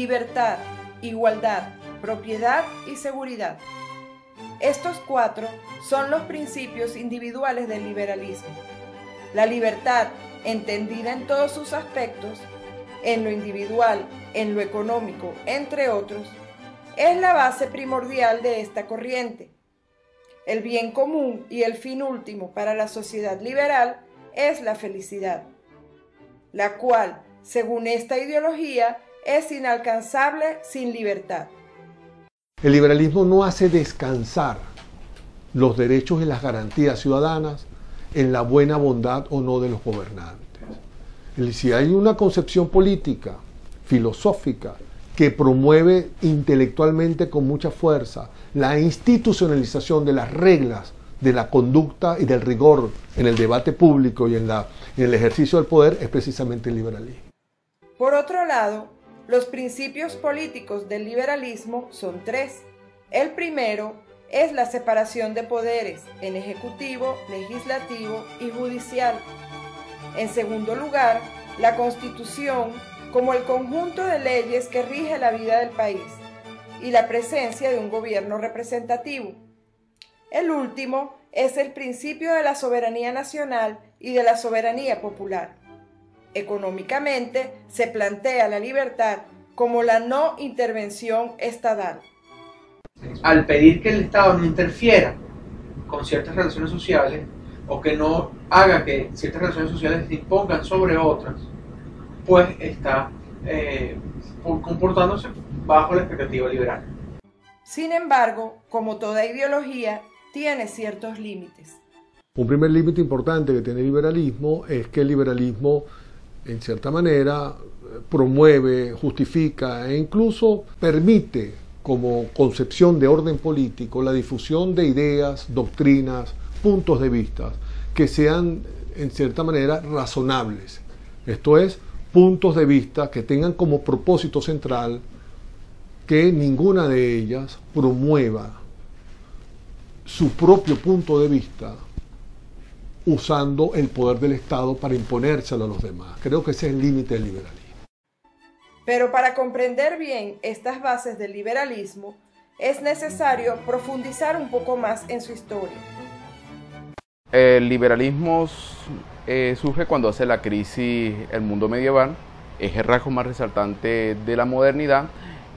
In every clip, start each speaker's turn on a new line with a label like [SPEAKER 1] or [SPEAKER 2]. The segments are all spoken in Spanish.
[SPEAKER 1] libertad, igualdad, propiedad y seguridad. Estos 4 son los principios individuales del liberalismo. La libertad, entendida en todos sus aspectos, en lo individual, en lo económico, entre otros, es la base primordial de esta corriente. El bien común y el fin último para la sociedad liberal es la felicidad, la cual, según esta ideología, es inalcanzable sin libertad.
[SPEAKER 2] El liberalismo no hace descansar los derechos y las garantías ciudadanas en la buena bondad o no de los gobernantes. Si hay una concepción política, filosófica, que promueve intelectualmente con mucha fuerza la institucionalización de las reglas de la conducta y del rigor en el debate público y en el ejercicio del poder, es precisamente el liberalismo.
[SPEAKER 1] Por otro lado, los principios políticos del liberalismo son 3. El primero es la separación de poderes en ejecutivo, legislativo y judicial. En segundo lugar, la Constitución como el conjunto de leyes que rige la vida del país y la presencia de un gobierno representativo. El último es el principio de la soberanía nacional y de la soberanía popular. Económicamente, se plantea la libertad como la no intervención estatal.
[SPEAKER 3] Al pedir que el Estado no interfiera con ciertas relaciones sociales o que no haga que ciertas relaciones sociales se impongan sobre otras, pues está comportándose bajo la expectativa liberal.
[SPEAKER 1] Sin embargo, como toda ideología, tiene ciertos límites.
[SPEAKER 2] Un primer límite importante que tiene el liberalismo es que el liberalismo, en cierta manera, promueve, justifica e incluso permite, como concepción de orden político, la difusión de ideas, doctrinas, puntos de vista que sean, en cierta manera, razonables. Esto es, puntos de vista que tengan como propósito central que ninguna de ellas promueva su propio punto de vista usando el poder del Estado para imponérselo a los demás. Creo que ese es el límite del liberalismo.
[SPEAKER 1] Pero para comprender bien estas bases del liberalismo, es necesario profundizar un poco más en su historia.
[SPEAKER 4] El liberalismo surge cuando hace la crisis el mundo medieval, es el rasgo más resaltante de la modernidad,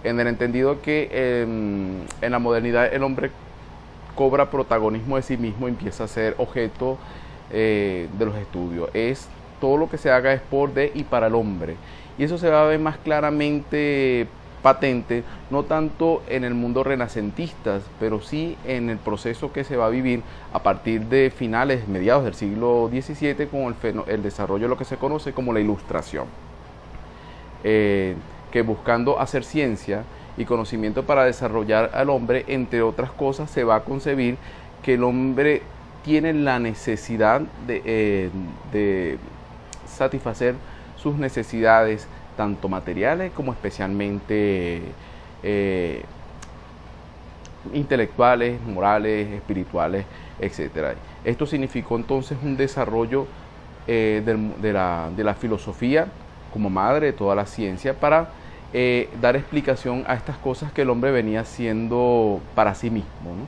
[SPEAKER 4] en el entendido que en la modernidad el hombre cobra protagonismo de sí mismo y empieza a ser objeto de los estudios. Todo lo que se haga es por, de y para el hombre. Y eso se va a ver más claramente patente, no tanto en el mundo renacentista, pero sí en el proceso que se va a vivir a partir de finales, mediados del siglo XVII, con el desarrollo de lo que se conoce como la Ilustración, que buscando hacer ciencia y conocimiento para desarrollar al hombre, entre otras cosas, se va a concebir que el hombre tiene la necesidad de satisfacer sus necesidades tanto materiales como especialmente intelectuales, morales, espirituales, etc. Esto significó entonces un desarrollo de la filosofía como madre de toda la ciencia para dar explicación a estas cosas que el hombre venía haciendo para sí mismo,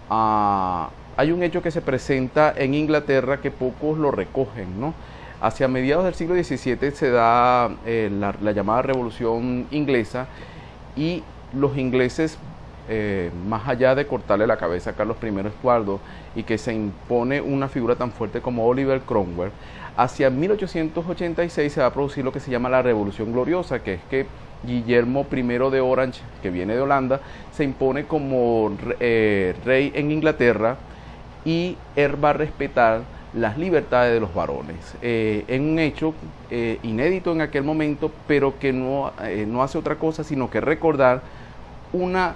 [SPEAKER 4] ¿no? Hay un hecho que se presenta en Inglaterra que pocos lo recogen, ¿no? Hacia mediados del siglo XVII se da la llamada Revolución Inglesa y los ingleses, más allá de cortarle la cabeza a Carlos I Estuardo y que se impone una figura tan fuerte como Oliver Cromwell, hacia 1886 se va a producir lo que se llama la Revolución Gloriosa, que es que Guillermo I de Orange, que viene de Holanda, se impone como rey en Inglaterra y él va a respetar las libertades de los varones, en un hecho inédito en aquel momento, pero que no hace otra cosa sino que recordar una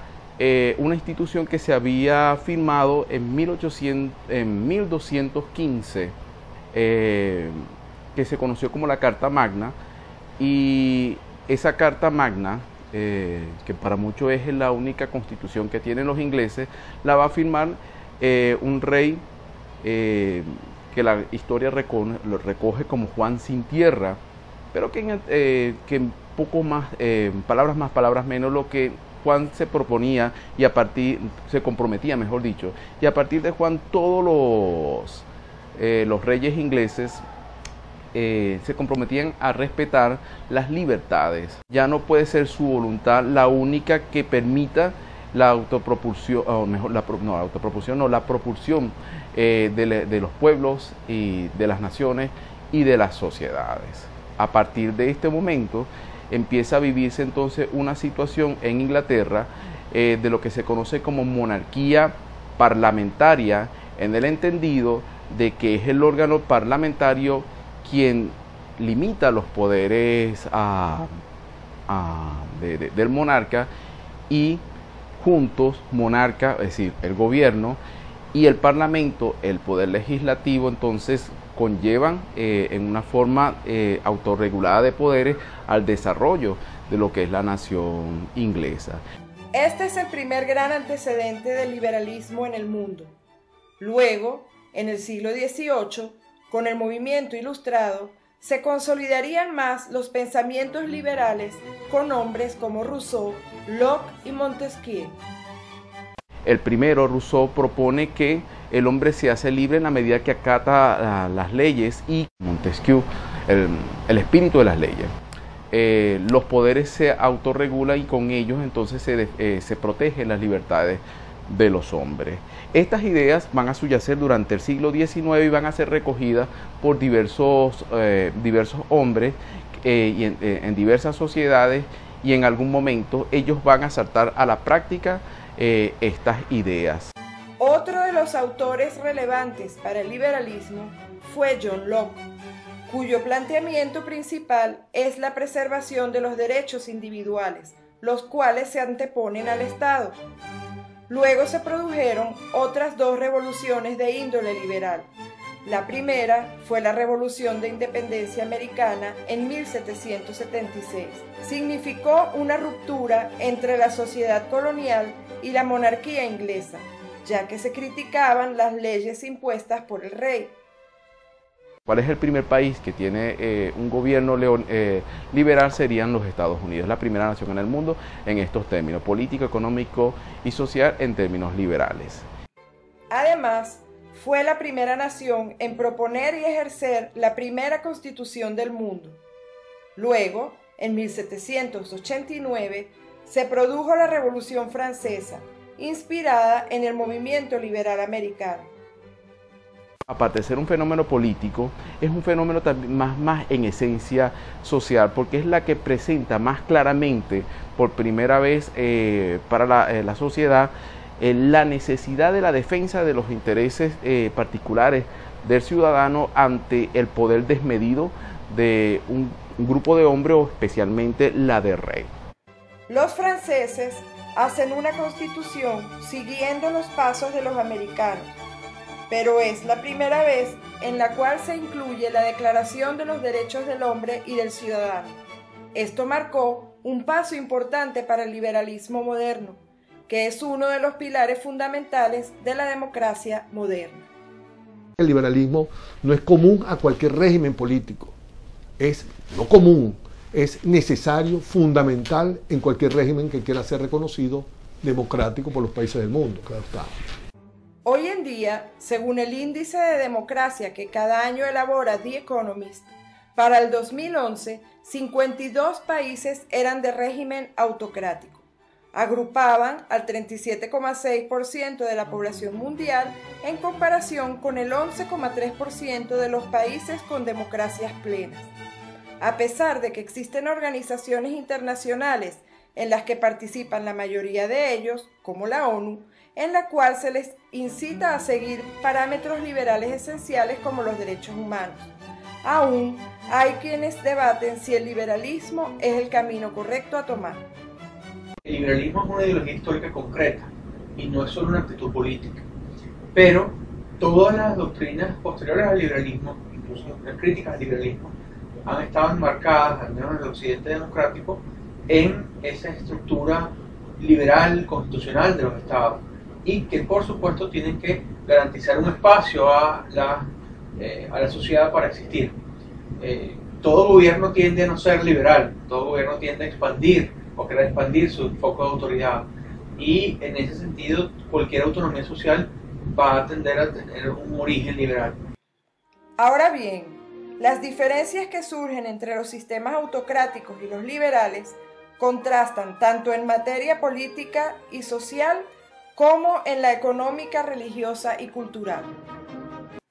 [SPEAKER 4] institución que se había firmado en 1215, que se conoció como la Carta Magna, y esa Carta Magna, que para muchos es la única constitución que tienen los ingleses, la va a firmar un rey que la historia lo recoge como Juan Sin Tierra, pero que en poco más, palabras más, palabras menos, lo que Juan se proponía y se comprometía, mejor dicho, y a partir de Juan todos los reyes ingleses se comprometían a respetar las libertades. Ya no puede ser su voluntad la única que permita la autopropulsión, o mejor, la propulsión de los pueblos y de las naciones y de las sociedades. A partir de este momento empieza a vivirse entonces una situación en Inglaterra de lo que se conoce como monarquía parlamentaria, en el entendido de que es el órgano parlamentario quien limita los poderes del monarca, y juntos monarca, es decir, el gobierno, y el parlamento, el poder legislativo, entonces conllevan en una forma autorregulada de poderes al desarrollo de lo que es la nación inglesa.
[SPEAKER 1] Este es el primer gran antecedente del liberalismo en el mundo. Luego, en el siglo XVIII, con el movimiento ilustrado, se consolidarían más los pensamientos liberales con hombres como Rousseau, Locke y Montesquieu.
[SPEAKER 4] El primero, Rousseau, propone que el hombre se hace libre en la medida que acata las leyes, y Montesquieu, el espíritu de las leyes. Los poderes se autorregulan y con ellos entonces se protegen las libertades de los hombres. Estas ideas van a subyacer durante el siglo XIX y van a ser recogidas por diversos hombres y en diversas sociedades, y en algún momento ellos van a saltar a la práctica estas ideas.
[SPEAKER 1] Otro de los autores relevantes para el liberalismo fue John Locke, cuyo planteamiento principal es la preservación de los derechos individuales, los cuales se anteponen al Estado. Luego se produjeron otras dos revoluciones de índole liberal. La primera fue la Revolución de Independencia Americana en 1776. Significó una ruptura entre la sociedad colonial y la monarquía inglesa, ya que se criticaban las leyes impuestas por el rey.
[SPEAKER 4] ¿Cuál es el primer país que tiene un gobierno liberal? Serían los Estados Unidos, la primera nación en el mundo en estos términos, político, económico y social, en términos liberales.
[SPEAKER 1] Además, fue la primera nación en proponer y ejercer la primera constitución del mundo. Luego, en 1789, se produjo la Revolución Francesa, inspirada en el movimiento liberal americano.
[SPEAKER 4] Aparte de ser un fenómeno político, es un fenómeno también más en esencia social, porque es la que presenta más claramente por primera vez para la sociedad la necesidad de la defensa de los intereses particulares del ciudadano ante el poder desmedido de un grupo de hombres, o especialmente la del rey.
[SPEAKER 1] Los franceses hacen una constitución siguiendo los pasos de los americanos, pero es la primera vez en la cual se incluye la Declaración de los Derechos del Hombre y del Ciudadano. Esto marcó un paso importante para el liberalismo moderno, que es uno de los pilares fundamentales de la democracia moderna.
[SPEAKER 2] El liberalismo no es común a cualquier régimen político, es no común, es necesario, fundamental en cualquier régimen que quiera ser reconocido democrático por los países del mundo, claro está.
[SPEAKER 1] Hoy en día, según el índice de democracia que cada año elabora The Economist, para el 2011, 52 países eran de régimen autocrático. Agrupaban al 37,6% de la población mundial en comparación con el 11,3% de los países con democracias plenas. A pesar de que existen organizaciones internacionales en las que participan la mayoría de ellos, como la ONU, en la cual se les incita a seguir parámetros liberales esenciales como los derechos humanos, aún hay quienes debaten si el liberalismo es el camino correcto a tomar.
[SPEAKER 3] El liberalismo es una ideología histórica concreta y no es solo una actitud política, pero todas las doctrinas posteriores al liberalismo, incluso las críticas al liberalismo, han estado enmarcadas, al menos en el occidente democrático, en esa estructura liberal constitucional de los estados, y que por supuesto tienen que garantizar un espacio a la sociedad para existir. todo gobierno tiende a no ser liberal, todo gobierno tiende a expandir o querer expandir su foco de autoridad. Y en ese sentido, cualquier autonomía social va a tender a tener un origen liberal.
[SPEAKER 1] Ahora bien, las diferencias que surgen entre los sistemas autocráticos y los liberales contrastan tanto en materia política y social como en la económica, religiosa y cultural.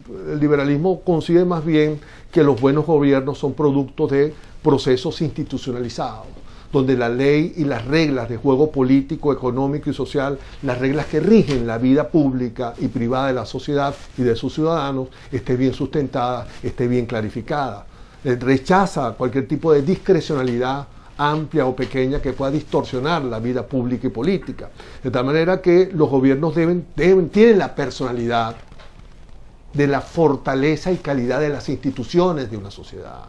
[SPEAKER 2] El liberalismo concibe más bien que los buenos gobiernos son productos de procesos institucionalizados, donde la ley y las reglas de juego político, económico y social, las reglas que rigen la vida pública y privada de la sociedad y de sus ciudadanos, esté bien sustentada, esté bien clarificada. Rechaza cualquier tipo de discrecionalidad amplia o pequeña que pueda distorsionar la vida pública y política. De tal manera que los gobiernos tienen la personalidad de la fortaleza y calidad de las instituciones de una sociedad.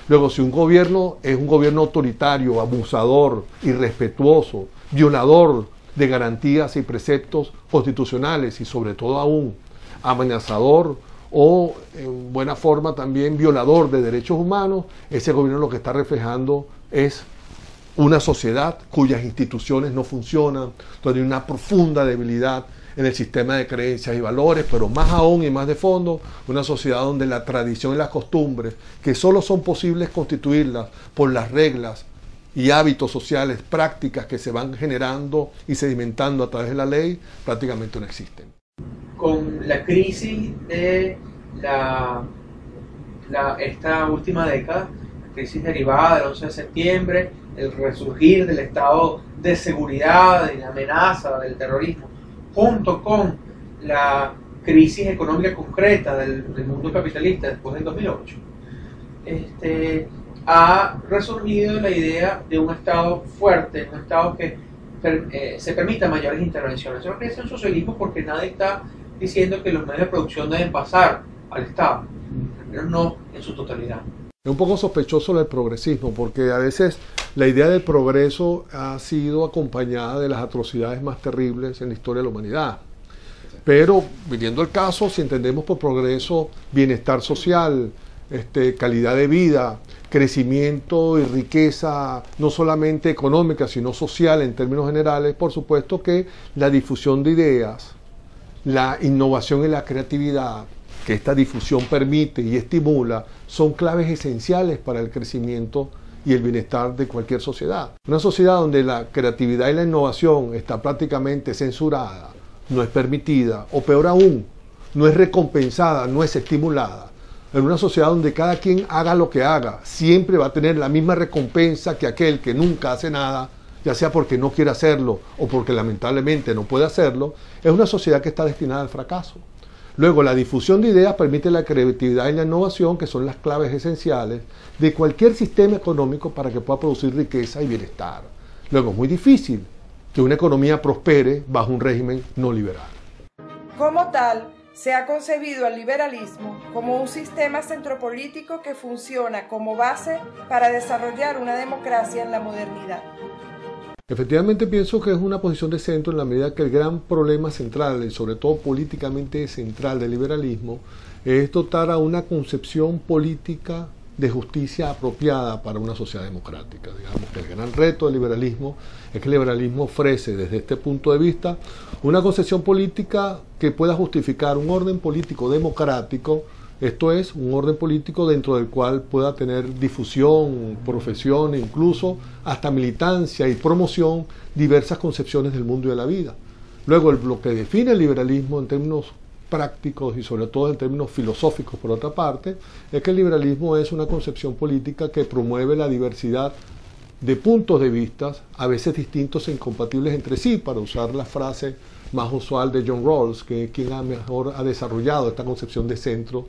[SPEAKER 2] Luego, si un gobierno es un gobierno autoritario, abusador, irrespetuoso, violador de garantías y preceptos constitucionales y sobre todo aún amenazador o en buena forma también violador de derechos humanos, ese gobierno lo que está reflejando es una sociedad cuyas instituciones no funcionan, donde hay una profunda debilidad en el sistema de creencias y valores, pero más aún y más de fondo, una sociedad donde la tradición y las costumbres, que solo son posibles constituirlas por las reglas y hábitos sociales, prácticas que se van generando y sedimentando a través de la ley, prácticamente no existen.
[SPEAKER 3] Con la crisis de esta última década, la crisis derivada del 11 de septiembre, el resurgir del estado de seguridad y la amenaza del terrorismo, junto con la crisis económica concreta del mundo capitalista después del 2008, ha resurgido la idea de un Estado fuerte, un Estado que se permita mayores intervenciones. Eso no quiere decir un socialismo porque nadie está diciendo que los medios de producción deben pasar al Estado, pero no en su totalidad.
[SPEAKER 2] Es un poco sospechoso el progresismo, porque a veces la idea del progreso ha sido acompañada de las atrocidades más terribles en la historia de la humanidad. Pero, viviendo el caso, si entendemos por progreso bienestar social, calidad de vida, crecimiento y riqueza, no solamente económica, sino social en términos generales, por supuesto que la difusión de ideas, la innovación y la creatividad, que esta difusión permite y estimula, son claves esenciales para el crecimiento y el bienestar de cualquier sociedad. Una sociedad donde la creatividad y la innovación está prácticamente censurada, no es permitida, o peor aún, no es recompensada, no es estimulada. En una sociedad donde cada quien haga lo que haga, siempre va a tener la misma recompensa que aquel que nunca hace nada, ya sea porque no quiere hacerlo o porque lamentablemente no puede hacerlo, es una sociedad que está destinada al fracaso. Luego, la difusión de ideas permite la creatividad y la innovación, que son las claves esenciales de cualquier sistema económico para que pueda producir riqueza y bienestar. Luego, es muy difícil que una economía prospere bajo un régimen no liberal.
[SPEAKER 1] Como tal, se ha concebido al liberalismo como un sistema centropolítico que funciona como base para desarrollar una democracia en la modernidad.
[SPEAKER 2] Efectivamente pienso que es una posición de centro en la medida que el gran problema central, y sobre todo políticamente central del liberalismo, es dotar a una concepción política de justicia apropiada para una sociedad democrática. Digamos que el gran reto del liberalismo es que el liberalismo ofrece desde este punto de vista una concepción política que pueda justificar un orden político democrático, esto es, un orden político dentro del cual pueda tener difusión, profesión e incluso hasta militancia y promoción diversas concepciones del mundo y de la vida. Luego, lo que define el liberalismo en términos prácticos y sobre todo en términos filosóficos, por otra parte, es que el liberalismo es una concepción política que promueve la diversidad de puntos de vista, a veces distintos e incompatibles entre sí, para usar la frase más usual de John Rawls, que es quien mejor ha desarrollado esta concepción de centro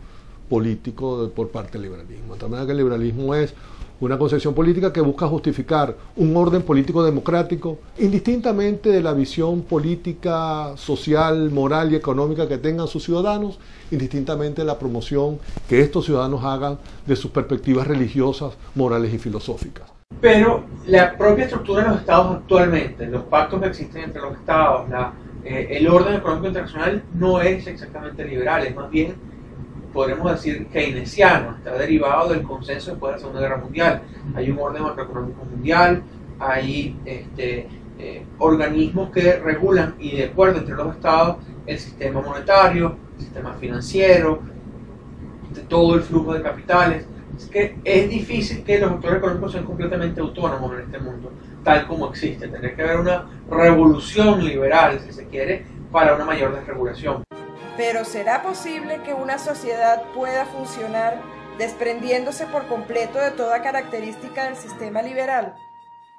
[SPEAKER 2] político por parte del liberalismo. De tal manera que el liberalismo es una concepción política que busca justificar un orden político democrático indistintamente de la visión política, social, moral y económica que tengan sus ciudadanos, indistintamente de la promoción que estos ciudadanos hagan de sus perspectivas religiosas, morales y filosóficas.
[SPEAKER 3] Pero la propia estructura de los estados actualmente, los pactos que existen entre los estados, el orden económico internacional no es exactamente liberal, es más bien podríamos decir keynesiano, está derivado del consenso después de la Segunda Guerra Mundial. Hay un orden macroeconómico mundial, hay organismos que regulan y de acuerdo entre los estados el sistema monetario, el sistema financiero, todo el flujo de capitales. Es que es difícil que los actores económicos sean completamente autónomos en este mundo, tal como existe. Tendría que haber una revolución liberal, si se quiere, para una mayor desregulación.
[SPEAKER 1] Pero ¿será posible que una sociedad pueda funcionar desprendiéndose por completo de toda característica del sistema liberal?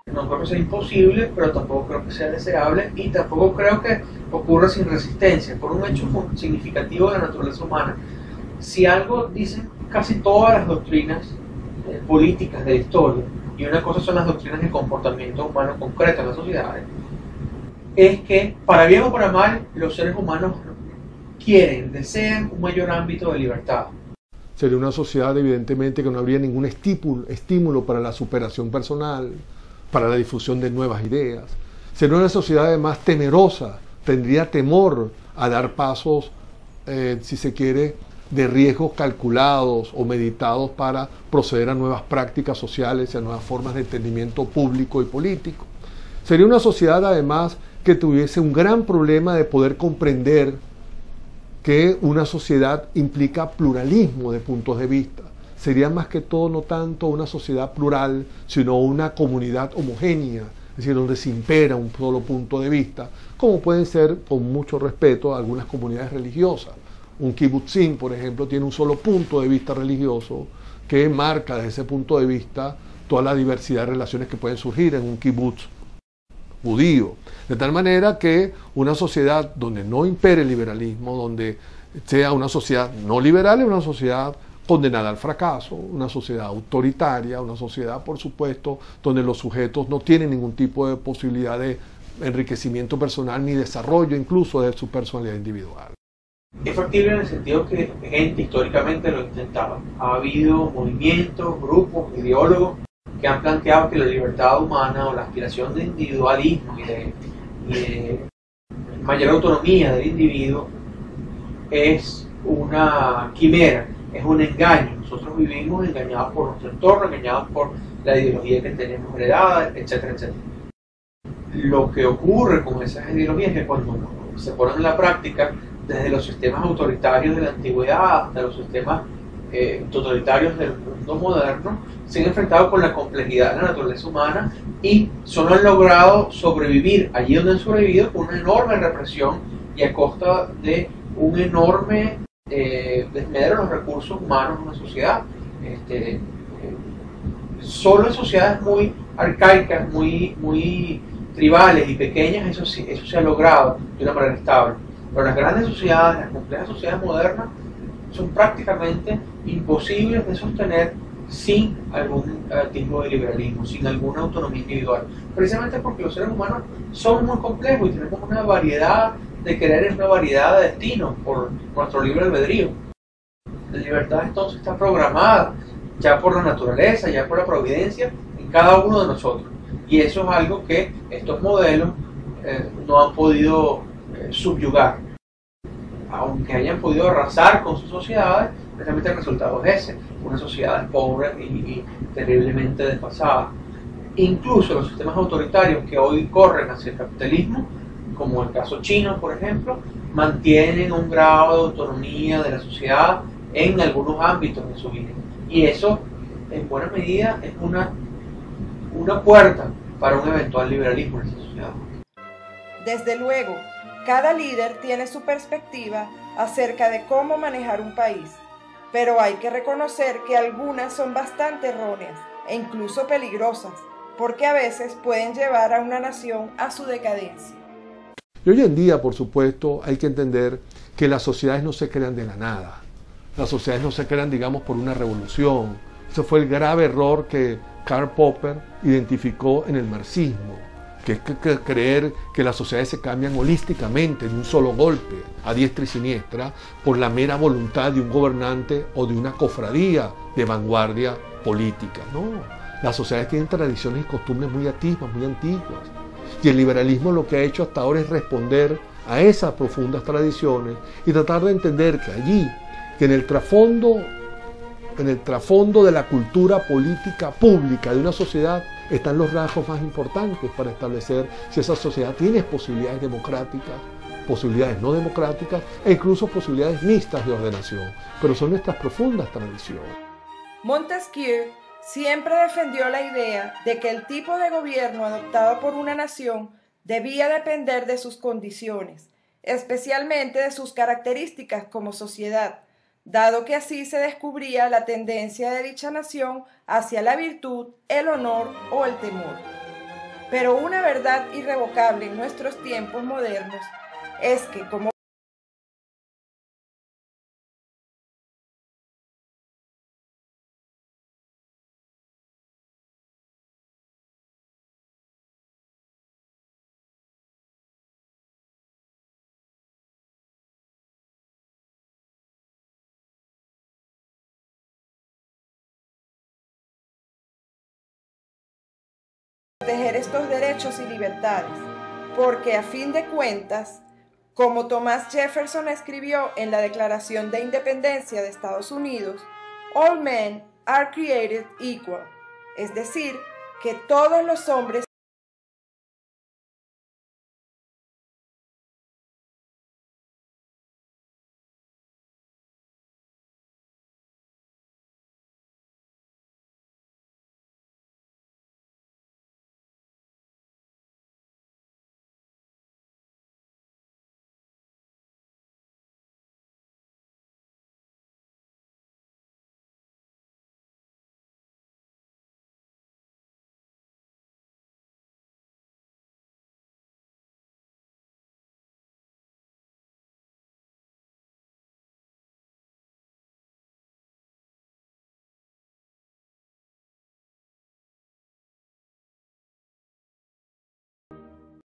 [SPEAKER 3] No creo que sea imposible, pero tampoco creo que sea deseable y tampoco creo que ocurra sin resistencia, por un hecho significativo de la naturaleza humana. Si algo dicen casi todas las doctrinas políticas de la historia, y una cosa son las doctrinas de comportamiento humano concreto en las sociedades, es que para bien o para mal los seres humanos quieren, desean un mayor ámbito de libertad.
[SPEAKER 2] Sería una sociedad evidentemente que no habría ningún estímulo para la superación personal, para la difusión de nuevas ideas. Sería una sociedad además temerosa, tendría temor a dar pasos, si se quiere, de riesgos calculados o meditados para proceder a nuevas prácticas sociales y a nuevas formas de entendimiento público y político. Sería una sociedad además que tuviese un gran problema de poder comprender que una sociedad implica pluralismo de puntos de vista. Sería más que todo no tanto una sociedad plural, sino una comunidad homogénea, es decir, donde se impera un solo punto de vista, como pueden ser, con mucho respeto, algunas comunidades religiosas. Un kibutzim, por ejemplo, tiene un solo punto de vista religioso que marca desde ese punto de vista toda la diversidad de relaciones que pueden surgir en un kibutz judío. De tal manera que una sociedad donde no impere el liberalismo, donde sea una sociedad no liberal, es una sociedad condenada al fracaso, una sociedad autoritaria, una sociedad, por supuesto, donde los sujetos no tienen ningún tipo de posibilidad de enriquecimiento personal ni desarrollo incluso de su personalidad individual.
[SPEAKER 3] Es factible en el sentido que gente históricamente lo intentaba. Ha habido movimientos, grupos, ideólogos que han planteado que la libertad humana o la aspiración de individualismo y de mayor autonomía del individuo es una quimera, es un engaño. Nosotros vivimos engañados por nuestro entorno, engañados por la ideología que tenemos heredada, etcétera, etcétera. Lo que ocurre con esas ideologías es que cuando se ponen en la práctica, desde los sistemas autoritarios de la antigüedad hasta los sistemas totalitarios del mundo moderno, se han enfrentado con la complejidad de la naturaleza humana y solo han logrado sobrevivir allí donde han sobrevivido con una enorme represión y a costa de un enorme desmedro de los recursos humanos en una sociedad. Solo en sociedades muy arcaicas, muy tribales y pequeñas, eso se ha logrado de una manera estable. Pero las grandes sociedades, las complejas sociedades modernas, son prácticamente imposibles de sostener sin algún tipo de liberalismo, sin alguna autonomía individual. Precisamente porque los seres humanos son muy complejos y tenemos una variedad de quereres, una variedad de destinos por nuestro libre albedrío. La libertad entonces está programada ya por la naturaleza, ya por la providencia en cada uno de nosotros. Y eso es algo que estos modelos no han podido subyugar. Aunque hayan podido arrasar con sus sociedades, precisamente el resultado es ese, una sociedad pobre y terriblemente desfasada. Incluso los sistemas autoritarios que hoy corren hacia el capitalismo, como el caso chino, por ejemplo, mantienen un grado de autonomía de la sociedad en algunos ámbitos de su vida. Y eso, en buena medida, es una puerta para un eventual liberalismo en esa sociedad.
[SPEAKER 1] Desde luego, cada líder tiene su perspectiva acerca de cómo manejar un país, pero hay que reconocer que algunas son bastante erróneas e incluso peligrosas, porque a veces pueden llevar a una nación a su decadencia.
[SPEAKER 2] Y hoy en día, por supuesto, hay que entender que las sociedades no se crean de la nada. Las sociedades no se crean, digamos, por una revolución. Ese fue el grave error que Karl Popper identificó en el marxismo, que es creer que las sociedades se cambian holísticamente de un solo golpe, a diestra y siniestra, por la mera voluntad de un gobernante o de una cofradía de vanguardia política. No, las sociedades tienen tradiciones y costumbres muy atisbas, muy antiguas. Y el liberalismo lo que ha hecho hasta ahora es responder a esas profundas tradiciones y tratar de entender que allí, que en el trasfondo de la cultura política pública de una sociedad están los rasgos más importantes para establecer si esa sociedad tiene posibilidades democráticas, posibilidades no democráticas e incluso posibilidades mixtas de ordenación, pero son nuestras profundas tradiciones.
[SPEAKER 1] Montesquieu siempre defendió la idea de que el tipo de gobierno adoptado por una nación debía depender de sus condiciones, especialmente de sus características como sociedad, dado que así se descubría la tendencia de dicha nación hacia la virtud, el honor o el temor. Pero una verdad irrevocable en nuestros tiempos modernos es que como proteger estos derechos y libertades, porque a fin de cuentas, como Thomas Jefferson escribió en la Declaración de Independencia de Estados Unidos, all men are created equal, es decir, que todos los hombres